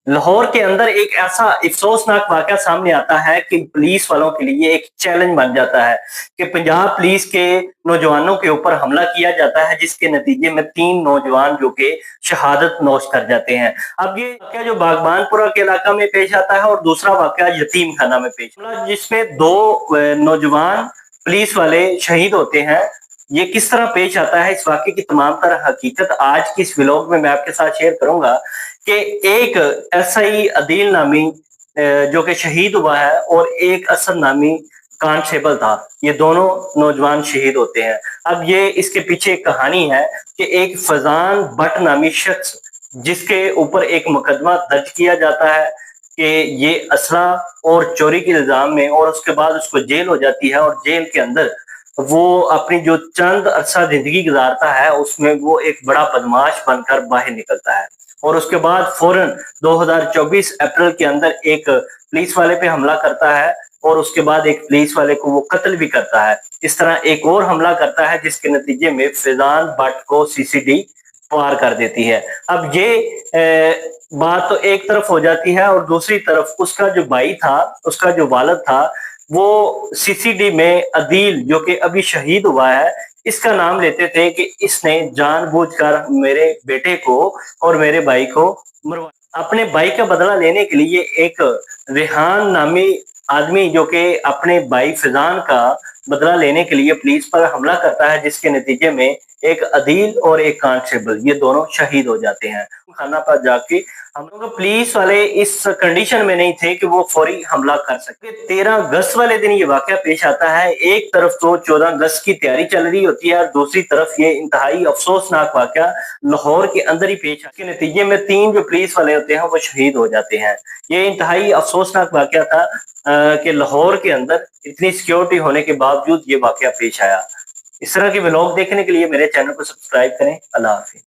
लाहौर के अंदर एक ऐसा अफसोसनाक वाक़या सामने आता है कि पुलिस वालों के लिए एक चैलेंज बन जाता है कि पंजाब पुलिस के नौजवानों के ऊपर हमला किया जाता है, जिसके नतीजे में 3 नौजवान जो कि शहादत नोश कर जाते हैं। अब ये वाक़या जो बागबानपुरा के इलाका में पेश आता है और दूसरा वाक़या यतीम खाना में पेश जिसमें 2 नौजवान पुलिस वाले शहीद होते हैं। ये किस तरह पेश आता है, इस वाक़ये की तमाम तर हकीकत आज की इस व्लॉग में मैं आपके साथ शेयर करूँगा कि एक एसआई अदील नामी जो कि शहीद हुआ है और एक असद नामी कांस्टेबल था। ये दोनों नौजवान शहीद होते हैं। अब ये इसके पीछे एक कहानी है कि एक फजान भट्ट नामी शख्स जिसके ऊपर एक मुकदमा दर्ज किया जाता है कि ये असला और चोरी के इल्जाम में, और उसके बाद उसको जेल हो जाती है और जेल के अंदर वो अपनी जो चंद अरसा जिंदगी गुजारता है उसमें वो एक बड़ा बदमाश बनकर बाहर निकलता है। और उसके बाद फौरन 2024 अप्रैल के अंदर एक पुलिस वाले पे हमला करता है और उसके बाद एक पुलिस वाले को वो कत्ल भी करता है। इस तरह एक और हमला करता है जिसके नतीजे में फैजान भट्ट को सीसीडी पार कर देती है। अब ये बात तो एक तरफ हो जाती है और दूसरी तरफ उसका जो भाई था, उसका जो वालिद था, वो सीसीडी में अदील जो कि अभी शहीद हुआ है, इसका नाम लेते थे कि इसने जानबूझकर मेरे बेटे को और मेरे भाई को मरवाया। अपने भाई का बदला लेने के लिए एक रेहान नामी आदमी जो कि अपने भाई फैजान का बदला लेने के लिए पुलिस पर हमला करता है, जिसके नतीजे में एक अदील और एक कांस्टेबल ये दोनों शहीद हो जाते हैं। खाना पर जाके हम लोग पुलिस वाले इस कंडीशन में नहीं थे कि वो फौरी हमला कर सके। 13 अगस्त वाले दिन ये वाकया पेश आता है। एक तरफ तो 14 अगस्त की तैयारी चल रही होती है और दूसरी तरफ ये इंतहाई अफसोसनाक वाकया लाहौर के अंदर ही पेश आता है। इसके नतीजे में 3 जो पुलिस वाले होते हैं वो शहीद हो जाते हैं। ये इंतहाई अफसोसनाक वाकया था कि लाहौर के अंदर इतनी सिक्योरिटी होने के बावजूद ये वाकया पेश आया। इस तरह के व्लॉग देखने के लिए मेरे चैनल को सब्सक्राइब करें। अल्लाह हाफिज।